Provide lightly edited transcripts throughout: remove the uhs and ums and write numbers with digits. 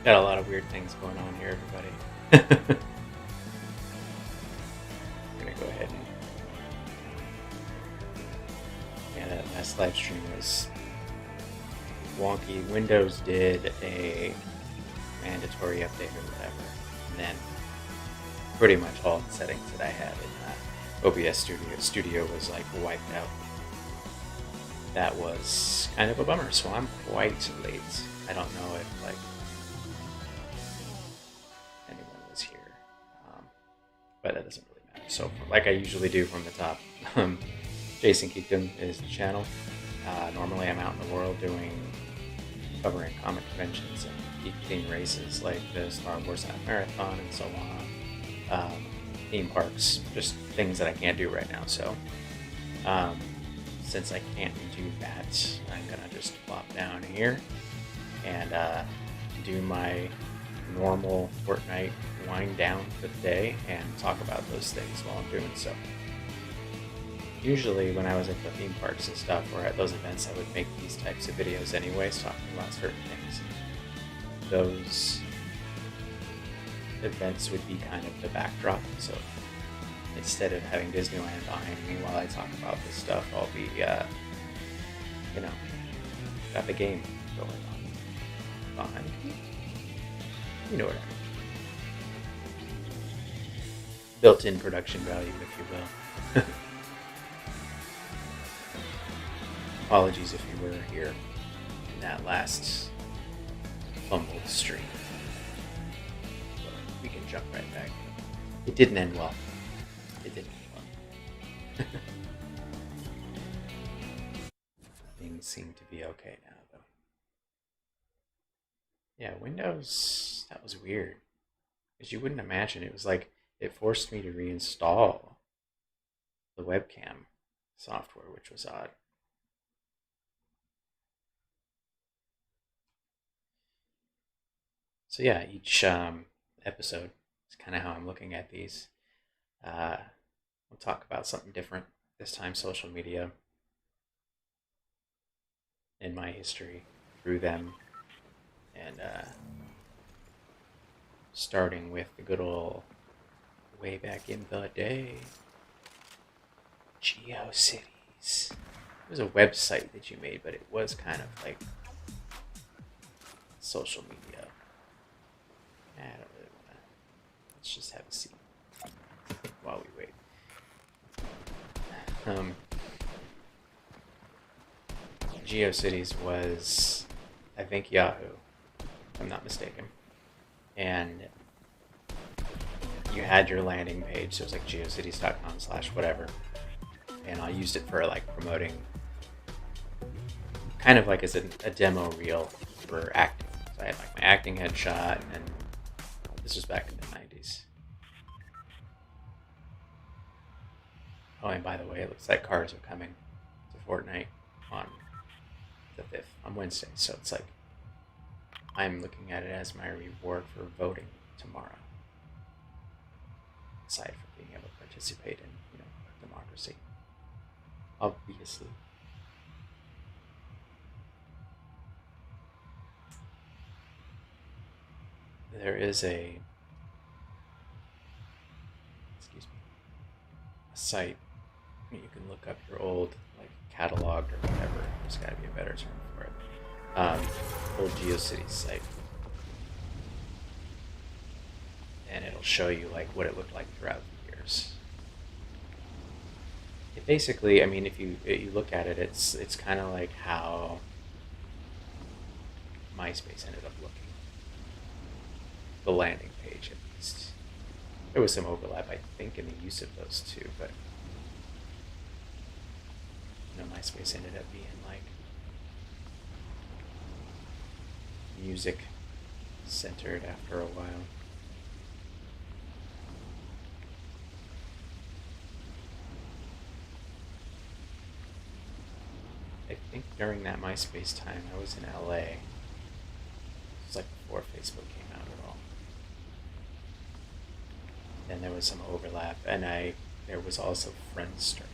Got a lot of weird things going on here, everybody. I'm gonna go ahead and that last live stream was wonky. Windows did a mandatory update or whatever, and then pretty much all the settings that I had in OBS Studio was like wiped out. That was kind of a bummer, so I'm quite late. I don't know if like anyone was here, but that doesn't really matter. So like I usually do from the top, Jason Keaton is the channel. Normally I'm out in the world covering comic conventions and theme races like the Star Wars Half Marathon and so on. Theme parks, just things that I can't do right now. So since I can't do that, I'm gonna just plop down here and do my normal Fortnite wind down for the day and talk about those things while I'm doing so. Usually when I was at the theme parks and stuff or at those events, I would make these types of videos anyways, talking about certain things. Those events would be kind of the backdrop, so instead of having Disneyland behind me while I talk about this stuff, I'll be, got the game going on behind me. You know what I mean. Built-in production value, if you will. Apologies if you were here in that last fumbled stream. But we can jump right back. It didn't end well. It didn't end well. Things seem to be okay now, though. Yeah, Windows, that was weird. Because you wouldn't imagine. It was like, it forced me to reinstall the webcam software, which was odd. So yeah, each episode is kind of how I'm looking at these. We'll talk about something different, this time social media, in my history through them, and starting with the good old way back in the day, GeoCities. It was a website that you made, but it was kind of like social media. I don't really want to. Let's just have a seat while we wait. GeoCities was, I think, Yahoo, if I'm not mistaken. And you had your landing page, so it was like geocities.com/whatever. And I used it for like promoting, kind of like as a demo reel for acting. So I had like my acting headshot, and this was back in the 90s. Oh, and by the way, it looks like cars are coming to Fortnite on the 5th, on Wednesday. So it's like, I'm looking at it as my reward for voting tomorrow. Aside from being able to participate in, democracy. Obviously. There is a site where you can look up your old, like, cataloged or whatever. There's got to be a better term for it. Old GeoCities site. And it'll show you, like, what it looked like throughout the years. It basically, I mean, if you look at it, it's kind of like how MySpace ended up looking. The landing page, at least. There was some overlap, I think, in the use of those two, but MySpace ended up being like music centered after a while. I think during that MySpace time, I was in LA. It was like before Facebook came out at all. And there was some overlap, and there was also Friendster,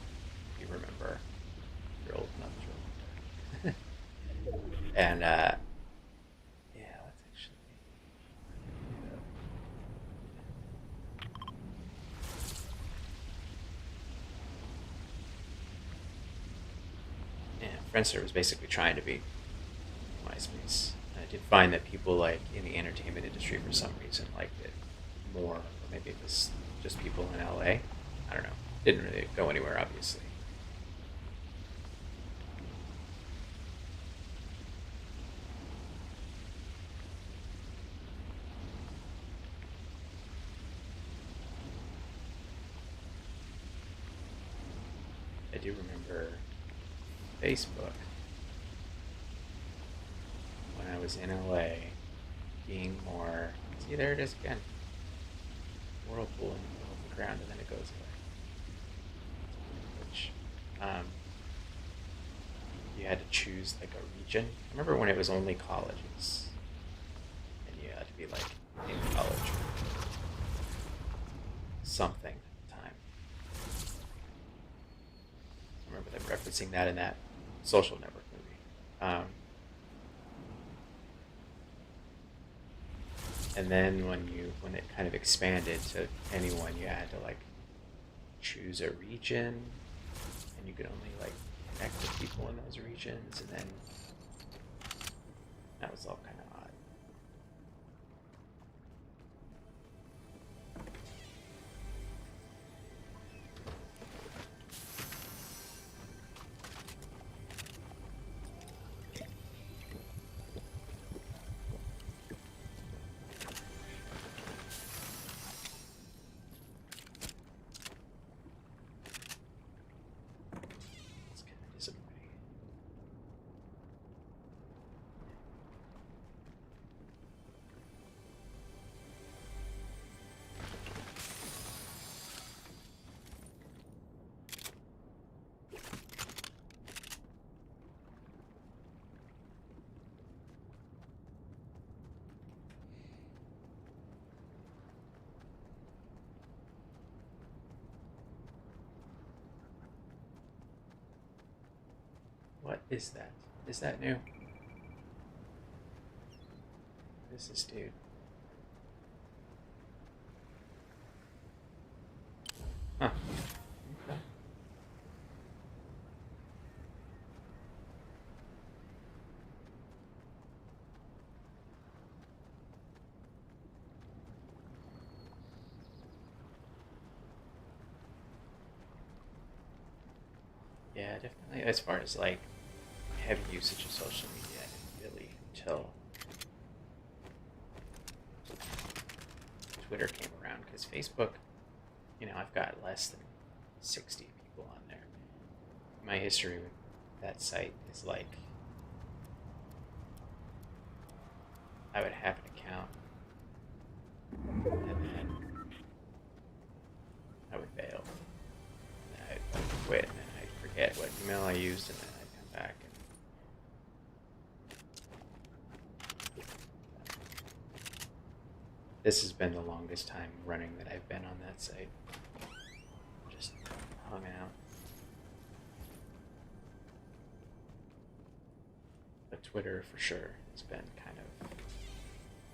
if you remember. You're old enough to remember. And yeah, let's actually Friendster was basically trying to be MySpace. And I did find that people like in the entertainment industry for some reason liked it more, or maybe it was just people in LA. I don't know. Didn't really go anywhere, obviously. I do remember Facebook when I was in LA being more. See, there it is again. Whirlpool in the middle of the ground, and then it goes away. Which, you had to choose like a region. I remember when it was only colleges, and you had to be like in college or something at the time. I remember them referencing that in that Social Network movie. And then when it kind of expanded to anyone, you had to like choose a region, and you could only like connect with people in those regions, and then that was all kind of odd. It's kind of disappointing. What is that? Is that new? What is this dude? Huh. Okay. Yeah, definitely. As far as like heavy usage of social media, I didn't really until Twitter came around. Because Facebook, I've got less than 60 people on there. My history with that site is like I would have an account, and then I would bail, and then I'd quit, and then I'd forget what email I used, and then I'd come back. And this has been the longest time running that I've been on that site. Just hung out. But Twitter, for sure, has been kind of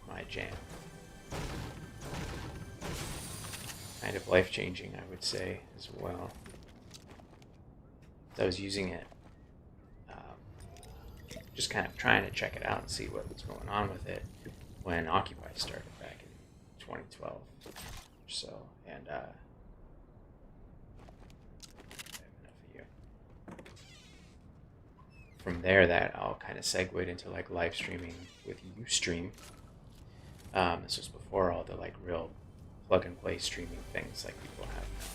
my jam. Kind of life-changing, I would say, as well. I was using it, just kind of trying to check it out and see what was going on with it when Occupy started back in 2012 or so. And I have enough of you. From there, that all kind of segued into like live streaming with Ustream. This was before all the like real plug and play streaming things like people have now.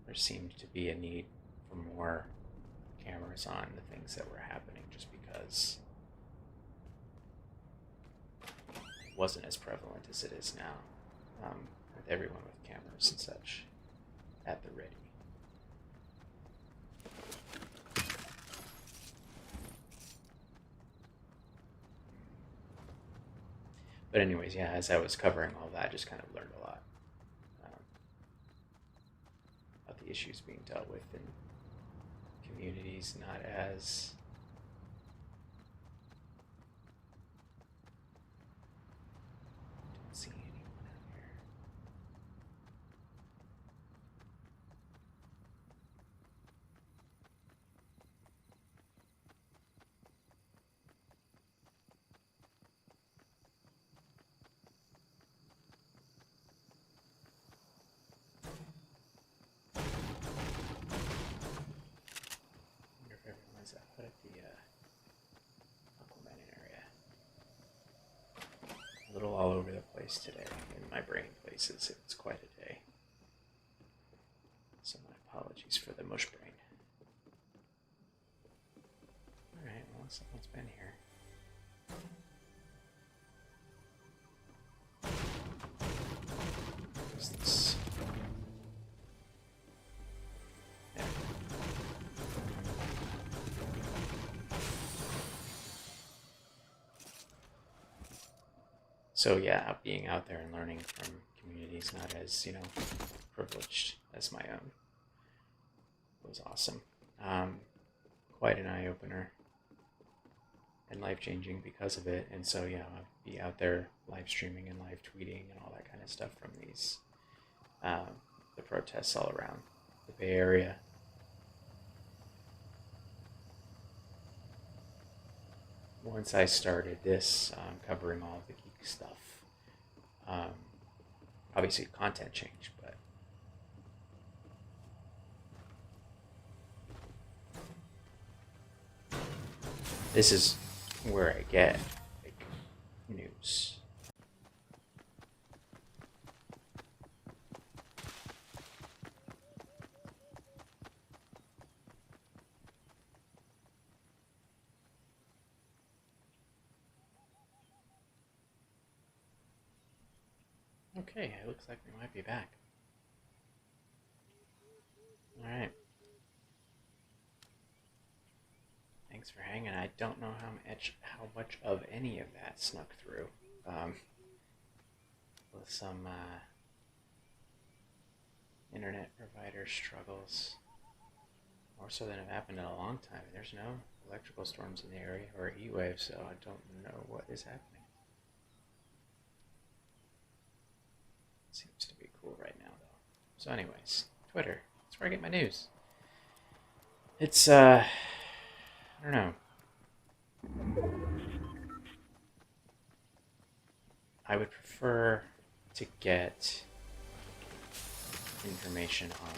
There seemed to be a need for more cameras on the things that were happening, just because it wasn't as prevalent as it is now, with everyone with cameras and such at the ready. But anyways, yeah, as I was covering all that, I just kind of learned a lot about the issues being dealt with in communities not as don't see anyone out here. little all over the place today in my brain places. It was quite a day. So my apologies for the mush brain. Alright, well, someone's been here. What is this? There. So yeah, being out there and learning from communities not as, privileged as my own was awesome. Quite an eye-opener and life-changing because of it. And so, yeah, I'll be out there live streaming and live tweeting and all that kind of stuff from these, the protests all around the Bay Area. Once I started this, covering all the geek stuff, obviously content changed, but this is where I get like news. Okay, it looks like we might be back. Alright. Thanks for hanging. I don't know how much of any of that snuck through. With some internet provider struggles. More so than have happened in a long time. There's no electrical storms in the area or a heat wave, so I don't know what is happening. Seems to be cool right now, though. So anyways, Twitter. That's where I get my news. It's, I don't know. I would prefer to get information on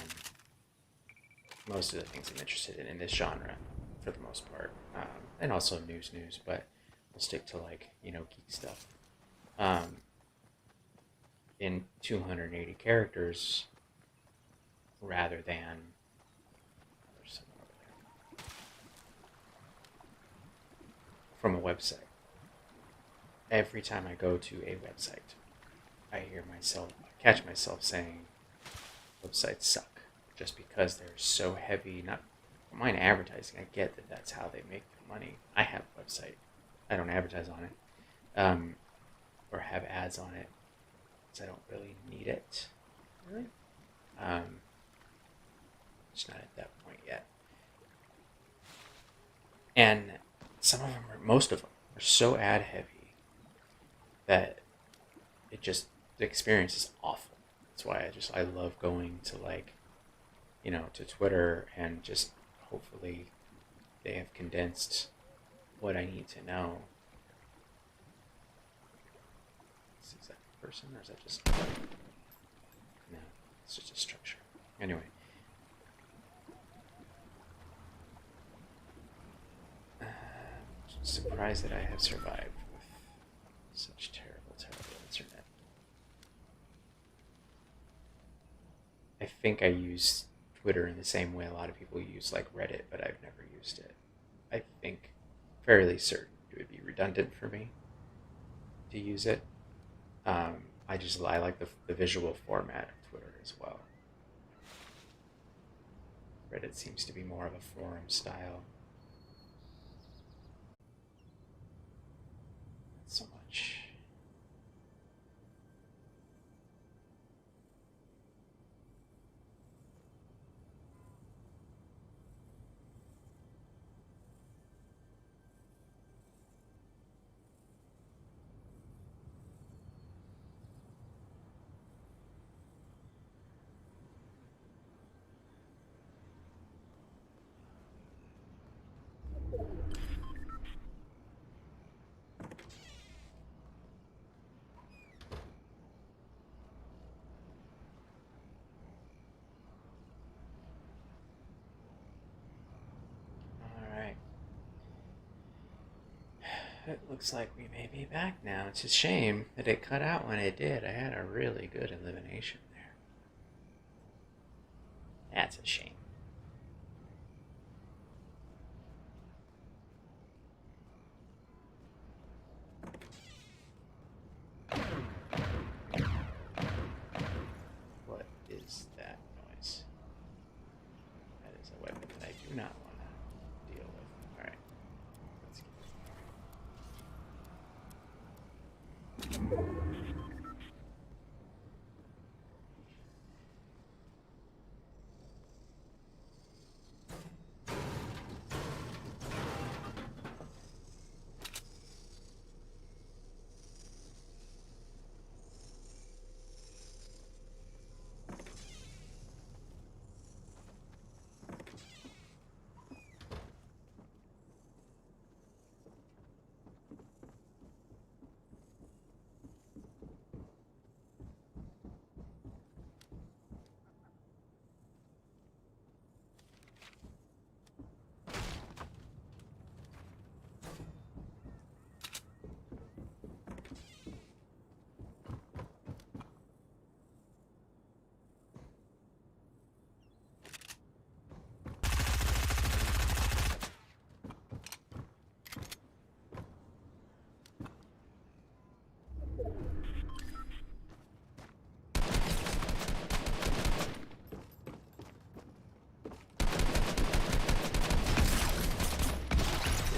most of the things I'm interested in this genre, for the most part. And also news, but we'll stick to, geek stuff. In 280 characters rather than there's someone over there, from a website. Every time I go to a website, I catch myself saying websites suck just because they're so heavy. Not mind advertising. I get that that's how they make their money. I have a website. I don't advertise on it, or have ads on it. I don't really need it, really. Just not at that point yet. And most of them are so ad heavy that the experience is awful. That's why I love going to to Twitter and just hopefully they have condensed what I need to know. Is that a person or is that just... No, it's just a structure. Anyway. I'm surprised that I have survived with such terrible internet. I think I use Twitter in the same way a lot of people use Reddit, but I've never used it. I think fairly certain it would be redundant for me to use it. I like the visual format of Twitter as well. Reddit seems to be more of a forum style. Not so much. it looks like we may be back now. It's a shame that it cut out when it did. I had a really good elimination there. That's a shame. What is that noise? That is a weapon that I do not want to deal with. Alright. Let's get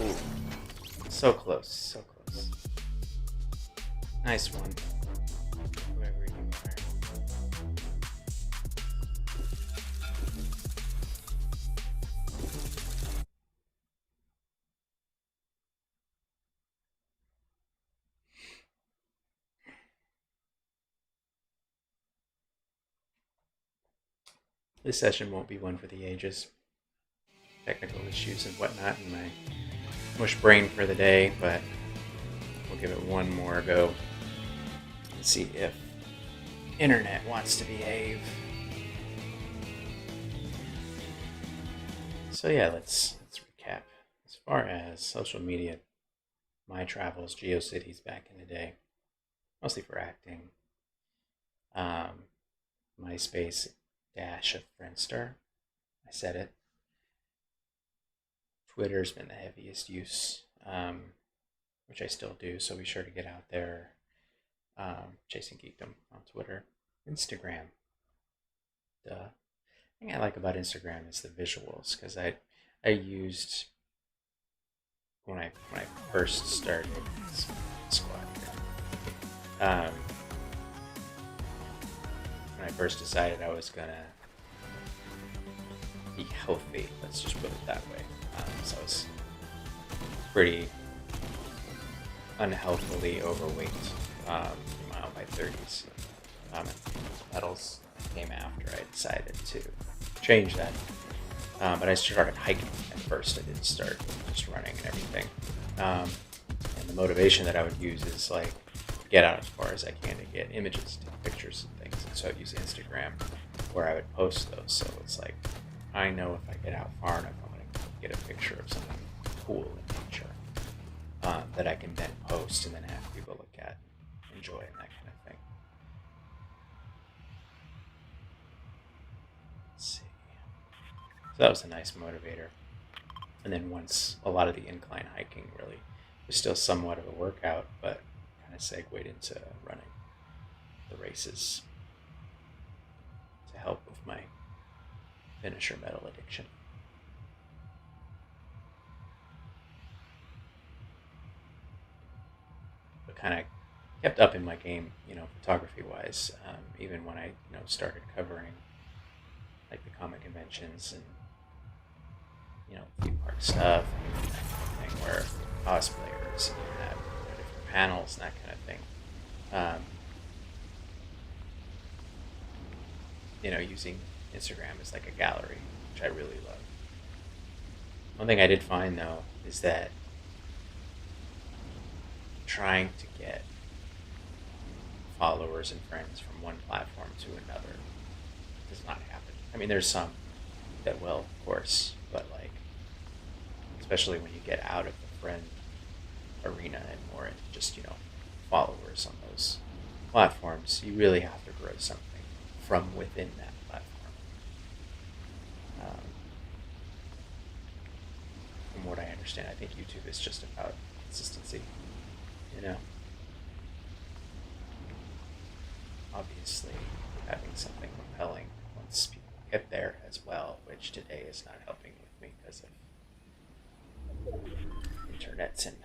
Ooh. So close, so close. Nice one. Whoever you are. This session won't be one for the ages. Technical issues and whatnot in my mush brain for the day, but we'll give it one more go and see if internet wants to behave. So yeah, let's recap. As far as social media, my travels, GeoCities back in the day, mostly for acting. MySpace dash of Friendster. I said it. Twitter's been the heaviest use, which I still do, so be sure to get out there. Chasing Geekdom on Twitter. Instagram. The thing I like about Instagram is the visuals, because I used when I first started squad here. When I first decided I was gonna be healthy, let's just put it that way. So I was pretty unhealthily overweight in my 30s. Medals came after I decided to change that. But I started hiking at first. I didn't start just running and everything. And the motivation that I would use is like get out as far as I can to get images, take pictures and things. And so I'd use Instagram where I would post those. So it's like I know if I get out far enough, I'm going to get a picture of something cool in nature that I can then post and then have people look at, enjoy, and that kind of thing. Let's see. So that was a nice motivator. And then once a lot of the incline hiking really was still somewhat of a workout, but kind of segued into running the races to help with my finisher medal addiction. But kind of kept up in my game, photography wise, even when I, started covering like the comic conventions and, theme park stuff and that kind of thing, where cosplayers and you have different panels and that kind of thing. Using Instagram as like a gallery, which I really love. One thing I did find though is that trying to get followers and friends from one platform to another does not happen. I mean, there's some that will, of course, but like, especially when you get out of the friend arena and more in just, followers on those platforms. You really have to grow something from within that platform. Um, from what I understand, I think YouTube is just about consistency, you know? Obviously, having something compelling once people get there as well, which today is not helping with me because of internets and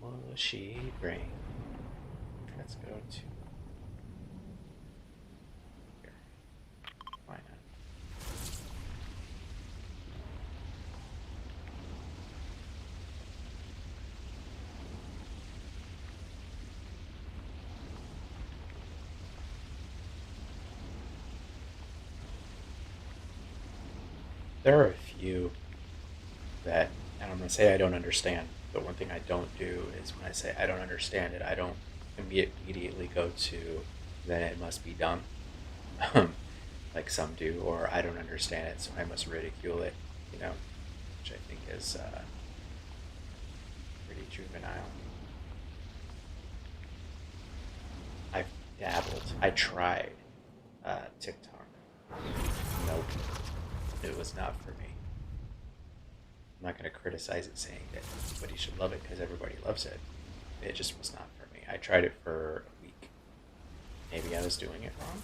mushy brain. Let's go to here. Why not? There are a few that, and I'm going to say I don't understand, but one thing I don't do is when I say I don't understand it, I don't immediately go to then it must be dumb, like some do, or I don't understand it, so I must ridicule it, which I think is pretty juvenile. I've dabbled. I tried TikTok. Nope. It was not for me. I'm not going to criticize it saying that everybody should love it because everybody loves it. It just was not for me. I tried it for a week. Maybe I was doing it wrong.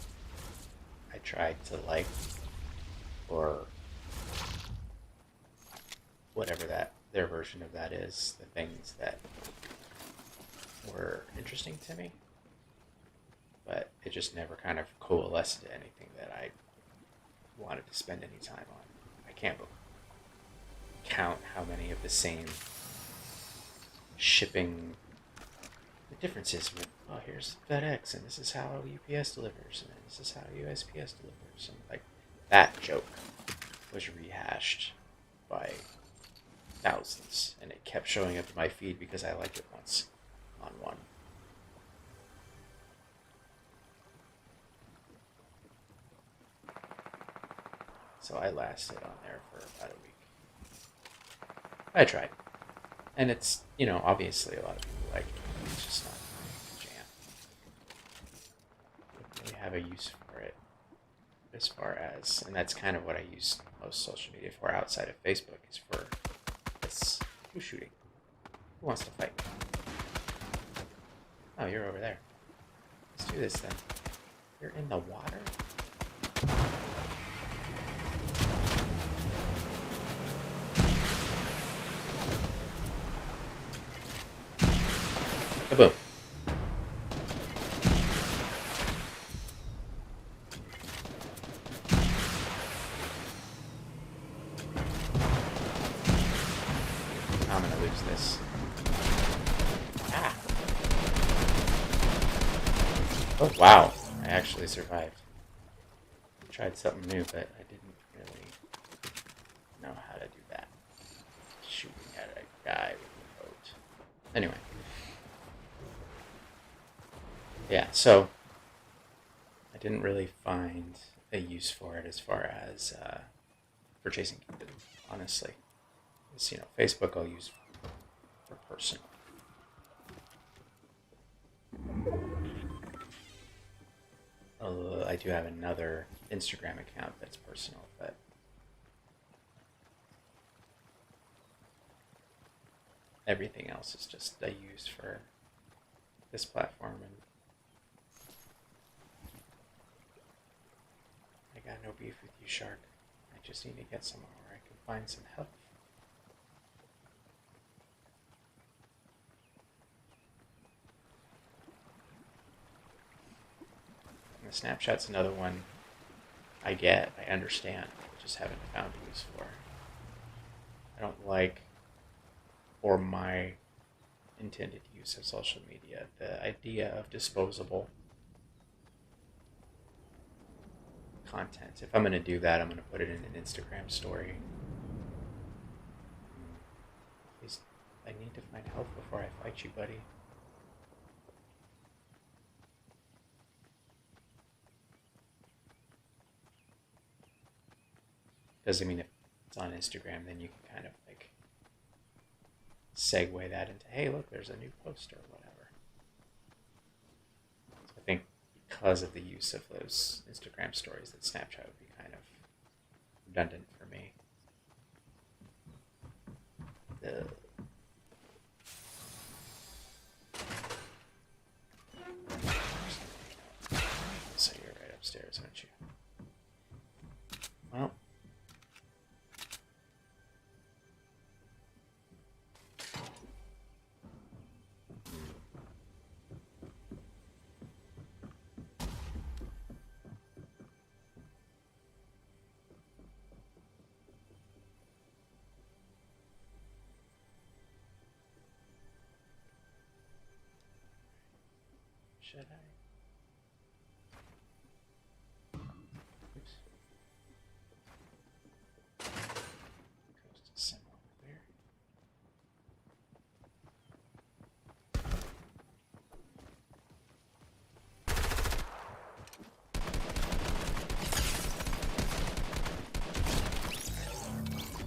I tried to like or whatever that their version of that is, the things that were interesting to me, but it just never kind of coalesced to anything that I wanted to spend any time on. I can't count how many of the same shipping the differences with, oh, here's FedEx and this is how UPS delivers and this is how USPS delivers, and like that joke was rehashed by thousands, and it kept showing up in my feed because I liked it once on one. So I lasted on there for about a week. I tried. And it's, obviously a lot of people like it. It's just not my jam. I don't really have a use for it as far as, and that's kind of what I use most social media for outside of Facebook, is for this who's shooting. Who wants to fight? Oh, you're over there. Let's do this then. You're in the water? Kaboom. I'm gonna lose this. Ah. Oh, wow. I actually survived. Tried something new, but I didn't really know how to do that. Shooting at a guy with a boat. Anyway. Yeah, so I didn't really find a use for it as far as for chasing Kingdom, honestly. It's, Facebook I'll use for personal. I do have another Instagram account that's personal, but everything else is just I use for this platform, and I got no beef with you, Shark. I just need to get somewhere where I can find some help. And the snapshot's another one I get, I understand, I just haven't found a use for. I don't like, or my intended use of social media, the idea of disposable content. If I'm going to do that, I'm going to put it in an Instagram story. Please, I need to find help before I fight you, buddy. Because, if it's on Instagram, then you can kind of, segue that into, hey, look, there's a new post or whatever. So I think because of the use of those Instagram stories, that Snapchat would be kind of redundant for me. So you're right upstairs, aren't you? Well, should I? Oops. Goes to symbol there.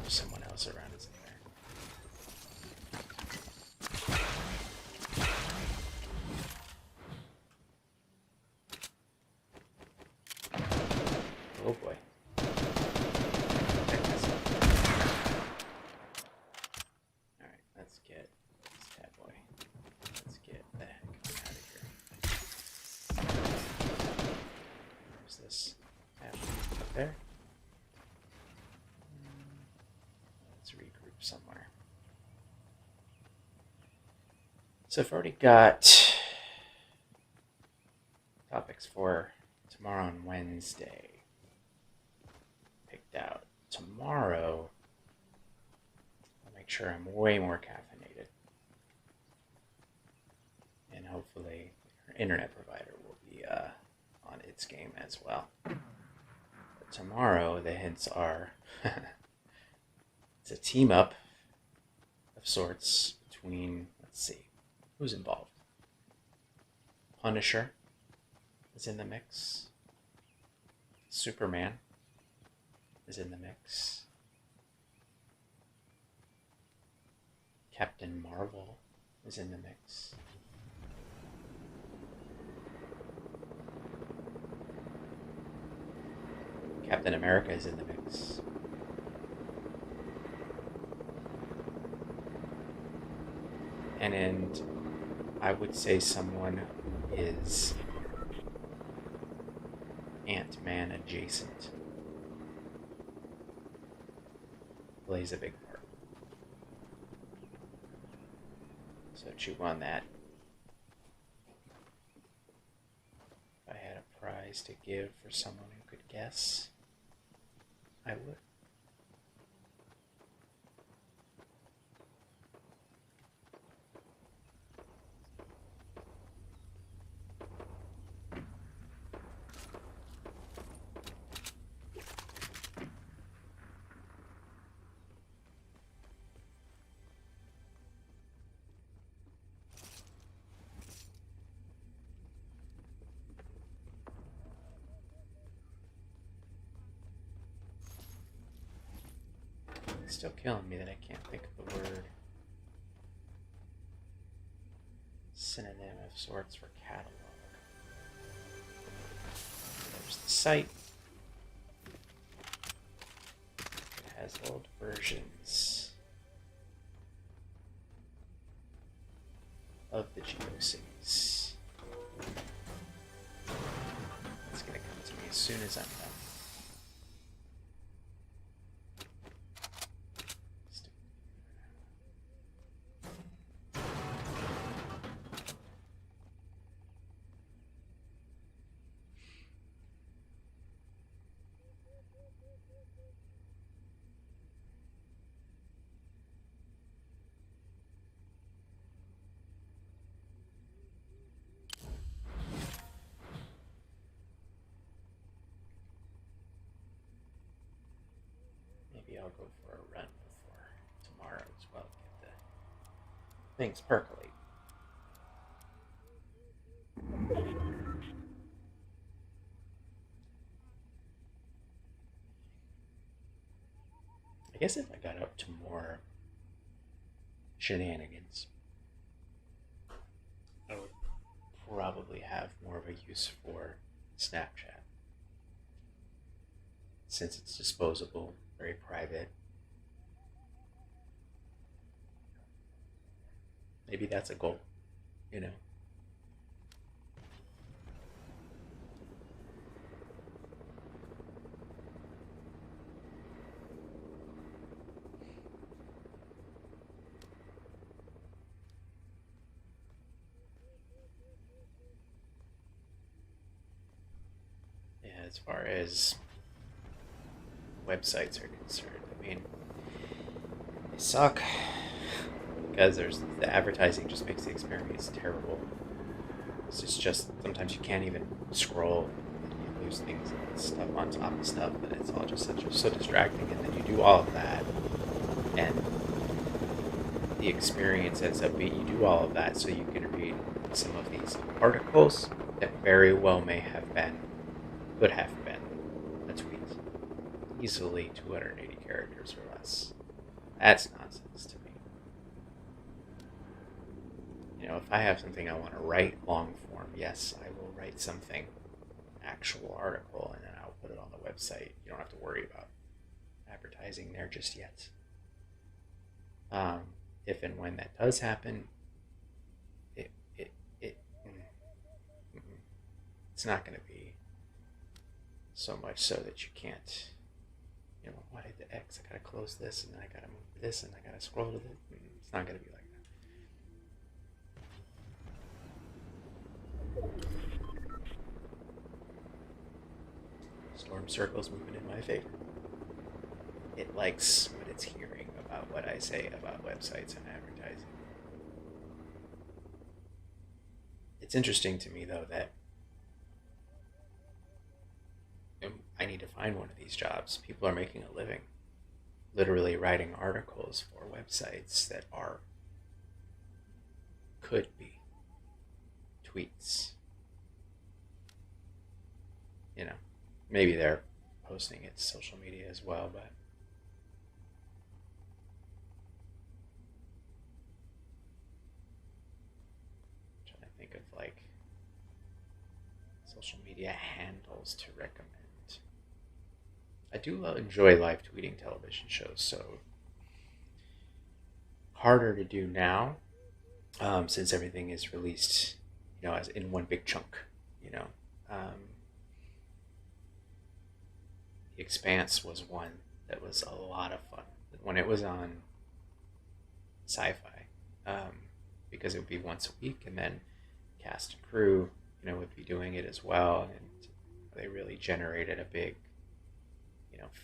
There's someone else around, isn't there? Oh boy. Check this out. Alright, let's get this bad boy. Let's get the heck out of here. Where's this? Up there? Let's regroup somewhere. So I've already got topics for tomorrow and Wednesday picked out. Tomorrow, I'll make sure I'm way more caffeinated. And hopefully our internet provider will be on its game as well. But tomorrow, the hints are it's a team up of sorts between, let's see, who's involved? Punisher is in the mix. Superman is in the mix. Captain Marvel is in the mix. Captain America is in the mix. And I would say someone is Ant-Man adjacent. Plays a big part. So chew on that. If I had a prize to give for someone who could guess, I would. It's still killing me that I can't think of the word. Synonym of sorts for catalog. There's the site. It has old versions of the GeoCities. It's going to come to me as soon as I'm done. Maybe I'll go for a run before tomorrow as well. Get the things percolate. I guess if I got up to more shenanigans, I would probably have more of a use for Snapchat, since it's disposable, very private. Maybe that's a goal, you know? Yeah, as far as websites are concerned, I mean, they suck because the advertising just makes the experience terrible. It's just sometimes you can't even scroll, and you lose things and stuff on top of stuff, and it's all just so distracting. And then you do all of that, and the experience ends up being you do all of that so you can read some of these articles that very well could have been a tweet, easily 280 characters or less. That's nonsense to me. You know, if I have something I want to write long form, yes, I will write something, actual article, and then I'll put it on the website. You don't have to worry about advertising there just yet. If and when that does happen, it's not going to be so much so that you can't, what I did X, I gotta close this, and then I gotta move this, and I gotta scroll with it. It's not going to be like that. Storm Circle's moving in my favor. It likes what it's hearing about what I say about websites and advertising. It's interesting to me, though, that I need to find one of these jobs. People are making a living literally writing articles for websites that could be tweets. Maybe they're posting it to social media as well, but I'm trying to think of social media handles to recommend. I do enjoy live tweeting television shows, so harder to do now, since everything is released, as in one big chunk. The Expanse was one that was a lot of fun when it was on Sci-Fi, because it would be once a week, and then cast and crew, would be doing it as well, and they really generated a big,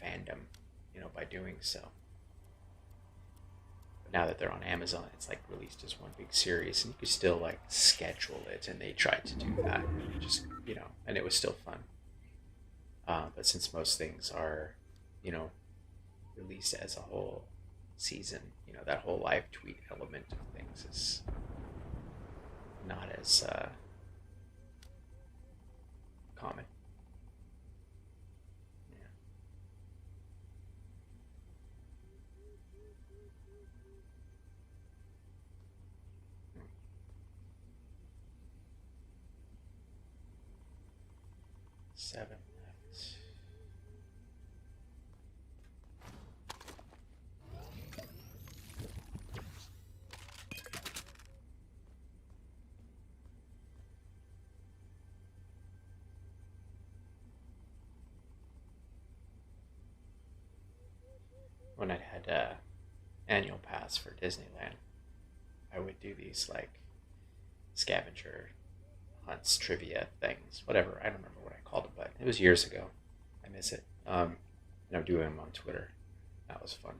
fandom, by doing so. But now that they're on Amazon, it's released as one big series, and you could still schedule it, and they tried to do that, just and it was still fun. But since most things are, released as a whole season, that whole live tweet element of things is not as common. Yeah. 7 left. When I had annual pass for Disneyland, I would do these scavenger hunts, trivia things, whatever. I don't remember what I called it, but it was years ago. I miss it. And I'm doing them on Twitter. That was fun.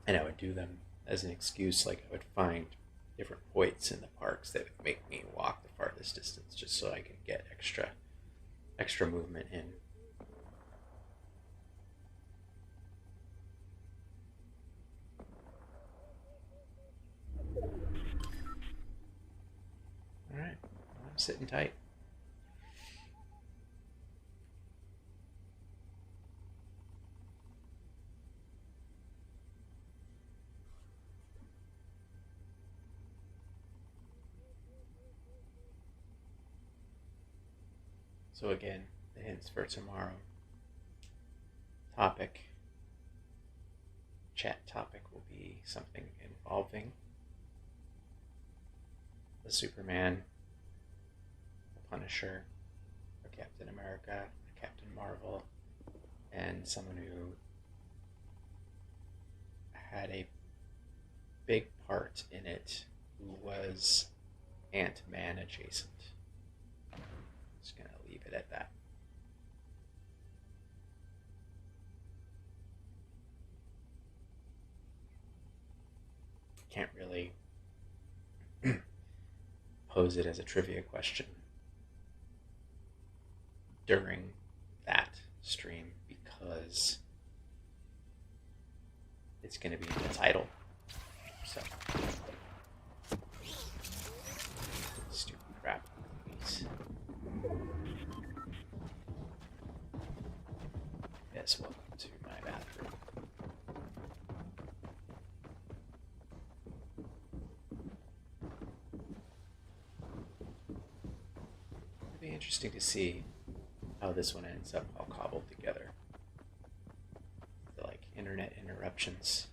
And I would do them as an excuse. I would find different points in the parks that would make me walk the farthest distance, just so I could get extra movement in. All right, I'm sitting tight. So again, the hints for tomorrow. Chat topic will be something involving the Superman, the Punisher, a Captain America, a Captain Marvel, and someone who had a big part in it who was Ant-Man adjacent. Just gonna leave it at that. Can't really pose it as a trivia question during that stream because it's going to be in the title. So, stupid crap movies. Yes, welcome to my bathroom. It'll be interesting to see how this one ends up all cobbled together. Like internet interruptions.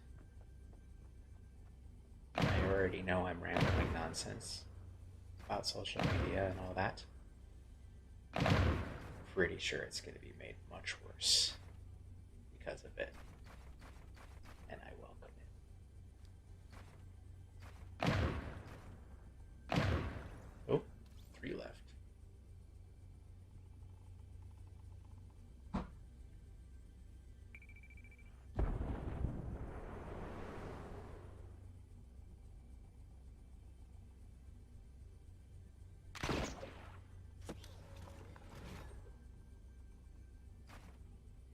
I already know I'm rambling nonsense about social media and all that. I'm pretty sure it's going to be made much worse because of it. And I welcome it. Oh, 3 left.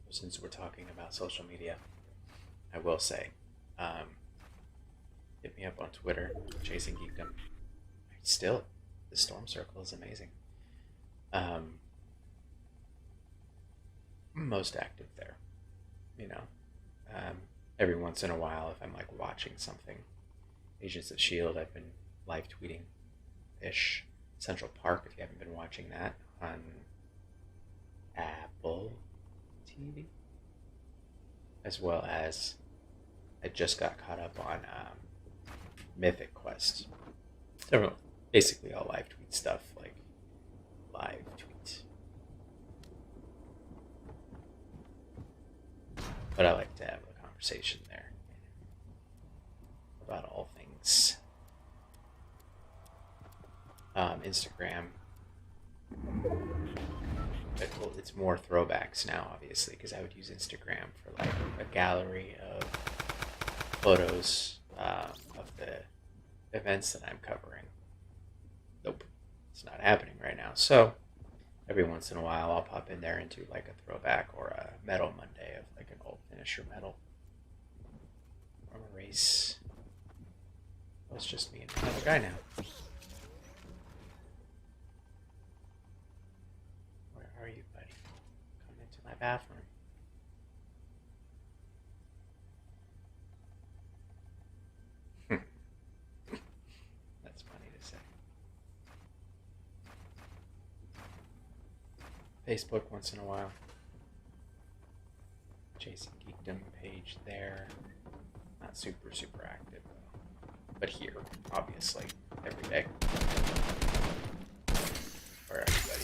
Since we're talking about social media, I will say, hit me up on Twitter, Chasing Geekdom. Still, the Storm Circle is amazing. Most active there, you know. Every once in a while, if I'm like watching something, Agents of S.H.I.E.L.D., I've been live tweeting ish. Central Park, if you haven't been watching that on Apple TV, as well as I just got caught up on Mythic Quest. So basically all live tweet stuff, like live tweet. But I like to have a conversation there about all things. Instagram. It's more throwbacks now, obviously, because I would use Instagram for like a gallery of photos of the events that I'm covering. Nope, it's not happening right now. So every once in a while, I'll pop in there and do like a throwback or a Metal Monday of like an old finisher medal from a race. Well, it's just me and another guy now. Where are you, buddy? Come into my bathroom. That's funny to say. Facebook once in a while. Chasing Geekdom page there. Not super active, but here, obviously, every day. For everybody.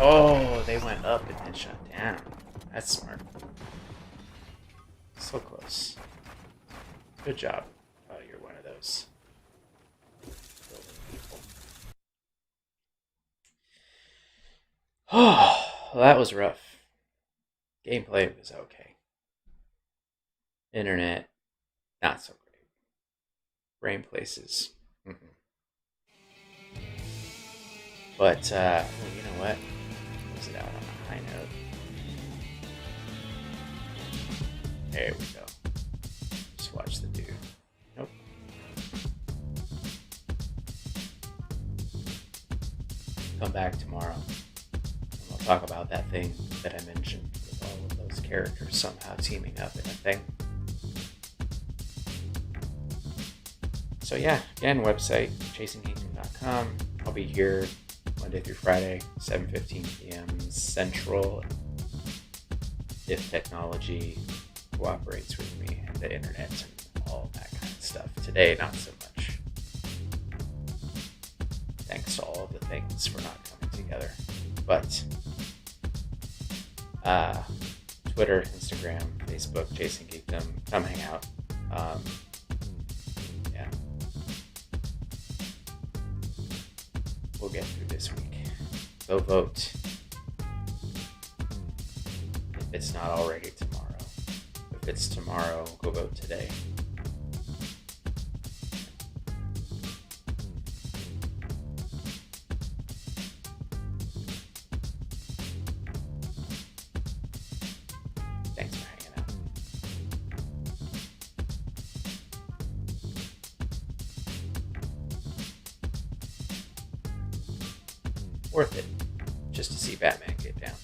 Oh, they went up and then shut down. That's smart. So close. Good job. Oh, you're one of those. Oh, well, that was rough. Gameplay was okay. Internet, not so great. Brain places. But, well, you know what? Close it out on a high note. There we go. Just watch the dude. Nope. Come back tomorrow. And we'll talk about that thing that I mentioned with all of those characters somehow teaming up in a thing. So yeah, again, website, chasingkingdom.com. I'll be here Monday through Friday, 7:15 p.m. Central, if technology cooperates with me and the internet and all that kind of stuff. Today, not so much. Thanks to all of the things for not coming together. But Twitter, Instagram, Facebook, Chasing Geekdom, come hang out. Yeah. We'll get through this week. Go vote. If it's not already tomorrow. If it's tomorrow, go vote today. Thanks for hanging out. Worth it, just to see Batman get down.